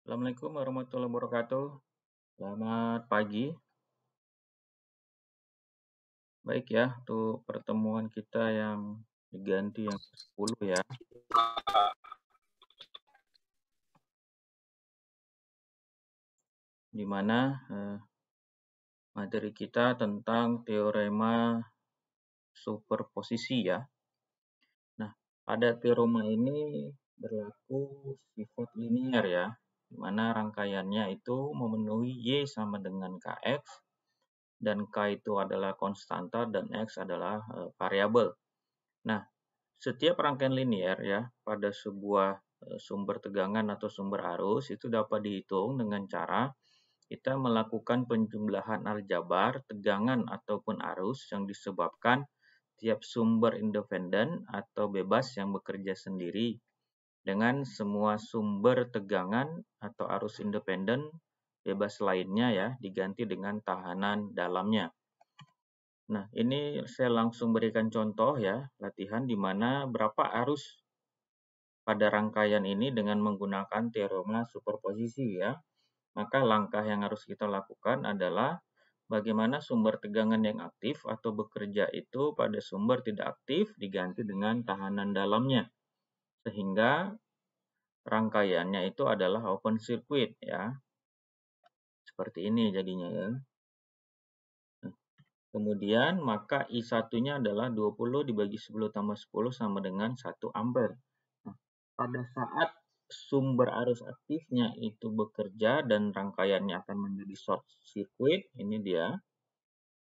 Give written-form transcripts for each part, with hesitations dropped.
Assalamualaikum warahmatullahi wabarakatuh. Selamat pagi. Baik ya, untuk pertemuan kita yang diganti yang ke-10 ya, di mana materi kita tentang teorema superposisi ya. Nah, pada teorema ini berlaku sifat linier ya, di mana rangkaiannya itu memenuhi Y sama dengan Kx, dan K itu adalah konstanta dan X adalah variabel. Nah, setiap rangkaian linier ya pada sebuah sumber tegangan atau sumber arus itu dapat dihitung dengan cara kita melakukan penjumlahan aljabar tegangan ataupun arus yang disebabkan tiap sumber independen atau bebas yang bekerja sendiri dengan semua sumber tegangan atau arus independen bebas lainnya ya diganti dengan tahanan dalamnya. Nah, ini saya langsung berikan contoh ya, latihan di mana berapa arus pada rangkaian ini dengan menggunakan teorema superposisi ya. Maka langkah yang harus kita lakukan adalah bagaimana sumber tegangan yang aktif atau bekerja itu pada sumber tidak aktif diganti dengan tahanan dalamnya. Sehingga rangkaiannya itu adalah open circuit ya. Seperti ini jadinya ya. Kemudian maka I1-nya adalah 20 dibagi 10 tambah 10 sama dengan 1 ampere. Nah, pada saat sumber arus aktifnya itu bekerja dan rangkaiannya akan menjadi short circuit, ini dia,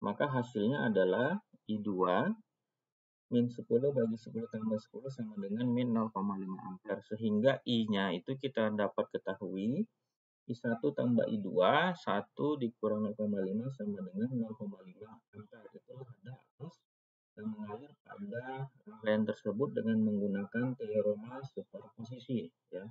maka hasilnya adalah I2 min 10 bagi 10 tambah 10 sama dengan min 0,5 ampere. Sehingga I-nya itu kita dapat ketahui I1 tambah I2, 1 dikurang 0,5 sama dengan 0,5 ampere. Itulah ada arus yang mengalir pada rangkaian tersebut dengan menggunakan teorema superposisi ya.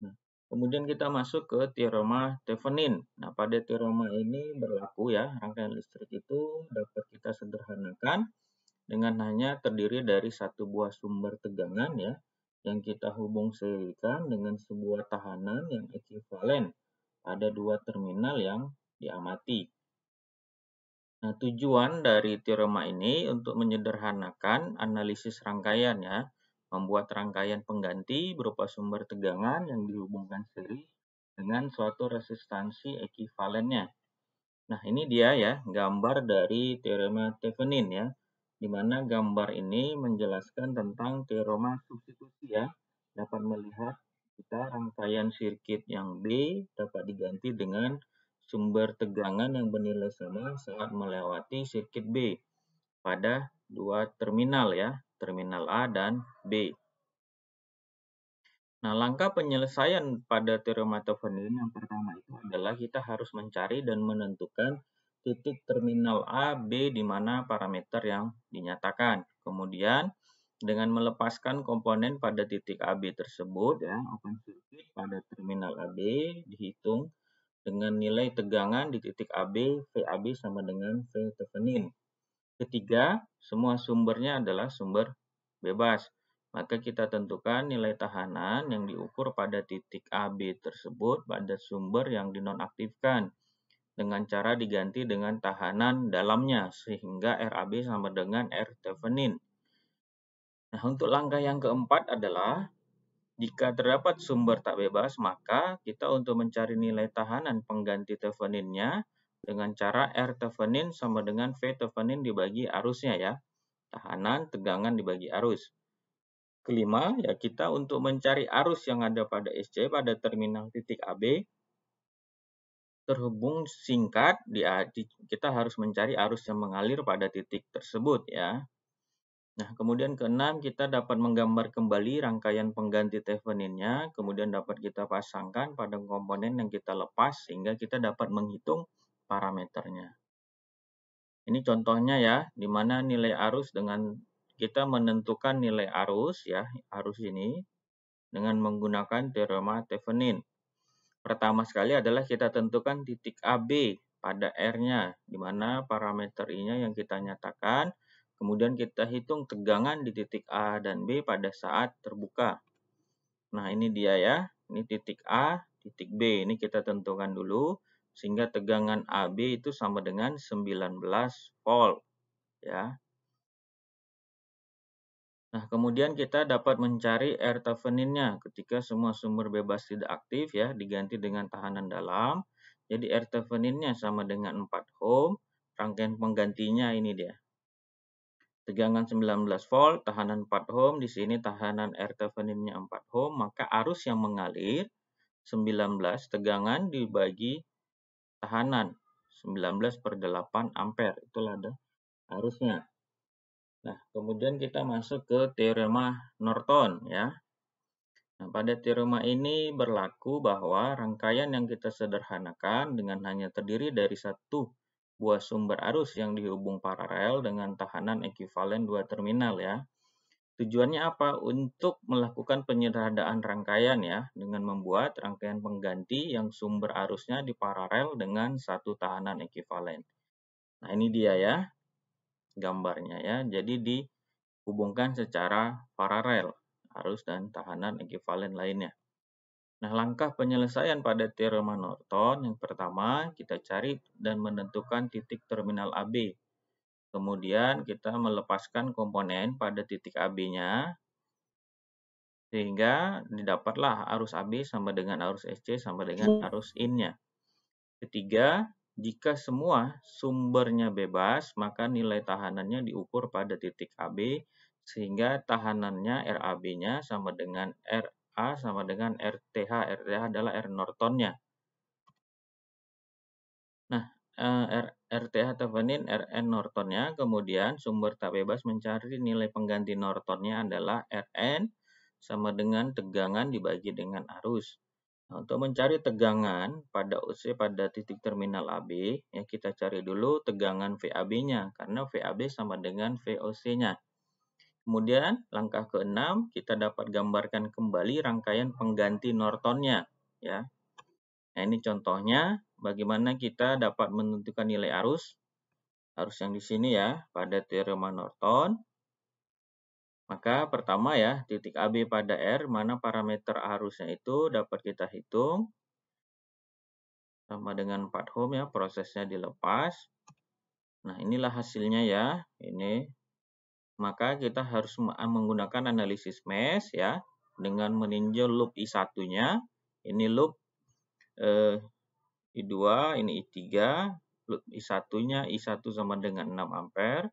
Nah, kemudian kita masuk ke teorema Thevenin. Nah, pada teorema ini berlaku ya, rangkaian listrik itu dapat kita sederhanakan dengan hanya terdiri dari satu buah sumber tegangan ya, yang kita hubung serikan dengan sebuah tahanan yang ekuivalen pada dua terminal yang diamati. Nah, tujuan dari teorema ini untuk menyederhanakan analisis rangkaian ya, membuat rangkaian pengganti berupa sumber tegangan yang dihubungkan seri dengan suatu resistansi ekuivalennya. Nah, ini dia ya, gambar dari teorema Thevenin ya, di mana gambar ini menjelaskan tentang teorema substitusi ya. Dapat melihat kita rangkaian sirkuit yang B dapat diganti dengan sumber tegangan yang bernilai sama saat melewati sirkuit B pada dua terminal ya, terminal A dan B. Nah, langkah penyelesaian pada teorema Thevenin yang pertama itu adalah kita harus mencari dan menentukan titik terminal A, B di mana parameter yang dinyatakan. Kemudian dengan melepaskan komponen pada titik AB tersebut ya, open circuit pada terminal AB dihitung dengan nilai tegangan di titik AB, VAB sama dengan V Thevenin. Ketiga, semua sumbernya adalah sumber bebas. Maka kita tentukan nilai tahanan yang diukur pada titik AB tersebut pada sumber yang dinonaktifkan dengan cara diganti dengan tahanan dalamnya sehingga RAB sama dengan R Thevenin. Nah, untuk langkah yang keempat adalah jika terdapat sumber tak bebas, maka kita untuk mencari nilai tahanan pengganti Theveninnya dengan cara R Thevenin sama dengan V Thevenin dibagi arusnya ya. Tahanan, tegangan dibagi arus. Kelima, ya kita untuk mencari arus yang ada pada SC pada terminal titik AB terhubung singkat, kita harus mencari arus yang mengalir pada titik tersebut ya. Nah, kemudian keenam, kita dapat menggambar kembali rangkaian pengganti Theveninnya, kemudian dapat kita pasangkan pada komponen yang kita lepas sehingga kita dapat menghitung parameternya. Ini contohnya ya, di mana nilai arus dengan kita menentukan nilai arus ya, arus ini dengan menggunakan teorema Thevenin. Pertama sekali adalah kita tentukan titik AB pada R-nya, di mana parameter I-nya yang kita nyatakan. Kemudian kita hitung tegangan di titik A dan B pada saat terbuka. Nah, ini dia ya. Ini titik A titik B. Ini kita tentukan dulu, sehingga tegangan AB itu sama dengan 19 volt. Ya. Nah, kemudian kita dapat mencari R Thevenin-nya ketika semua sumber bebas tidak aktif ya, diganti dengan tahanan dalam. Jadi R Thevenin-nya sama dengan 4 ohm, rangkaian penggantinya ini dia. Tegangan 19 volt, tahanan 4 ohm, di sini tahanan R Thevenin-nya 4 ohm, maka arus yang mengalir 19 tegangan dibagi tahanan 19/8 ampere. Itulah ada arusnya. Nah, kemudian kita masuk ke teorema Norton ya. Nah, pada teorema ini berlaku bahwa rangkaian yang kita sederhanakan dengan hanya terdiri dari satu buah sumber arus yang dihubung paralel dengan tahanan ekuivalen dua terminal ya. Tujuannya apa? Untuk melakukan penyederhanaan rangkaian ya, dengan membuat rangkaian pengganti yang sumber arusnya diparalel dengan satu tahanan ekuivalen. Nah, ini dia ya gambarnya ya. Jadi dihubungkan secara paralel arus dan tahanan ekuivalen lainnya. Nah, langkah penyelesaian pada teorema Norton yang pertama kita cari dan menentukan titik terminal AB. Kemudian kita melepaskan komponen pada titik AB-nya sehingga didapatlah arus AB sama dengan arus SC sama dengan arus IN-nya. Ketiga, jika semua sumbernya bebas, maka nilai tahanannya diukur pada titik AB, sehingga tahanannya RAB-nya sama dengan RA sama dengan RTH. RTH adalah R Norton-nya. Nah, RTH Thevenin, Rn Norton-nya, kemudian sumber tak bebas mencari nilai pengganti Norton-nya adalah Rn sama dengan tegangan dibagi dengan arus. Nah, untuk mencari tegangan pada OC pada titik terminal AB, ya kita cari dulu tegangan VAB-nya, karena VAB sama dengan VOC-nya. Kemudian langkah ke-6, kita dapat gambarkan kembali rangkaian pengganti Norton-nya. Ya. Nah, ini contohnya bagaimana kita dapat menentukan nilai arus. Arus yang di sini ya, pada teorema Norton. Maka pertama ya, titik AB pada R, mana parameter arusnya itu dapat kita hitung. Sama dengan 4 ohm ya, prosesnya dilepas. Nah, inilah hasilnya ya, ini. Maka kita harus menggunakan analisis mesh ya, dengan meninjau loop I1-nya. Ini loop I2, ini I3, loop I1-nya, I1 sama dengan 6 ampere.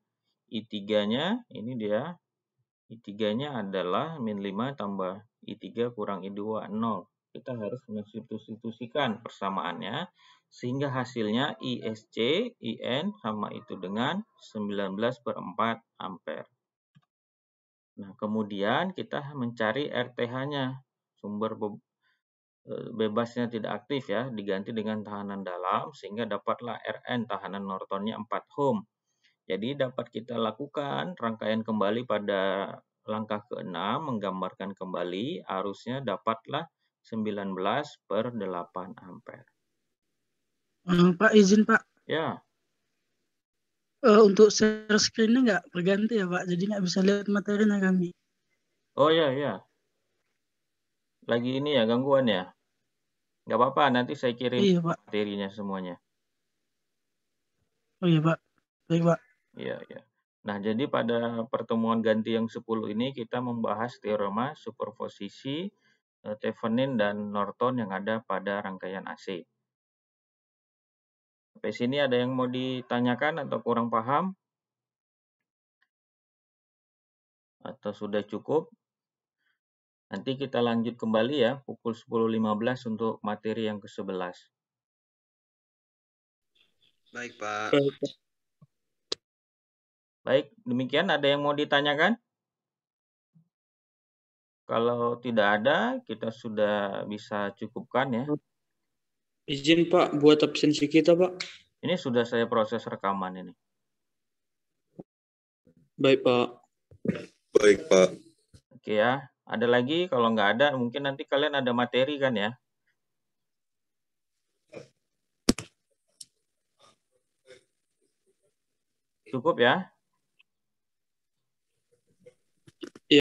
I3-nya, ini dia. I3-nya adalah min 5 tambah I3 kurang I2, 0. Kita harus mensubstitusikan persamaannya, sehingga hasilnya ISC, IN sama itu dengan 19/4 ampere. Nah, kemudian kita mencari RTH-nya, sumber bebasnya tidak aktif ya, diganti dengan tahanan dalam, sehingga dapatlah Rn, tahanan Nortonnya 4 ohm. Jadi dapat kita lakukan rangkaian kembali pada langkah ke-6, menggambarkan kembali arusnya dapatlah 19/8 ampere. Pak, izin Pak. Ya. Untuk share screen-nya nggak berganti ya Pak, jadi nggak bisa lihat materinya kami. Oh ya, ya. Lagi ini ya, gangguan ya? Nggak apa-apa, nanti saya kirim materinya semuanya. Oh iya Pak, baik Pak. Iya, iya. Nah, jadi pada pertemuan ganti yang 10 ini kita membahas teorema superposisi Thevenin dan Norton yang ada pada rangkaian AC. Sampai sini ada yang mau ditanyakan atau kurang paham? Atau sudah cukup? Nanti kita lanjut kembali ya, pukul 10.15 untuk materi yang ke-11. Baik, Pak. Baik, demikian ada yang mau ditanyakan? Kalau tidak ada, kita sudah bisa cukupkan ya. Izin Pak, buat absensi kita Pak. Ini sudah saya proses rekaman ini. Baik Pak. Baik Pak. Oke ya, ada lagi? Kalau nggak ada, mungkin nanti kalian ada materi kan ya? Cukup ya?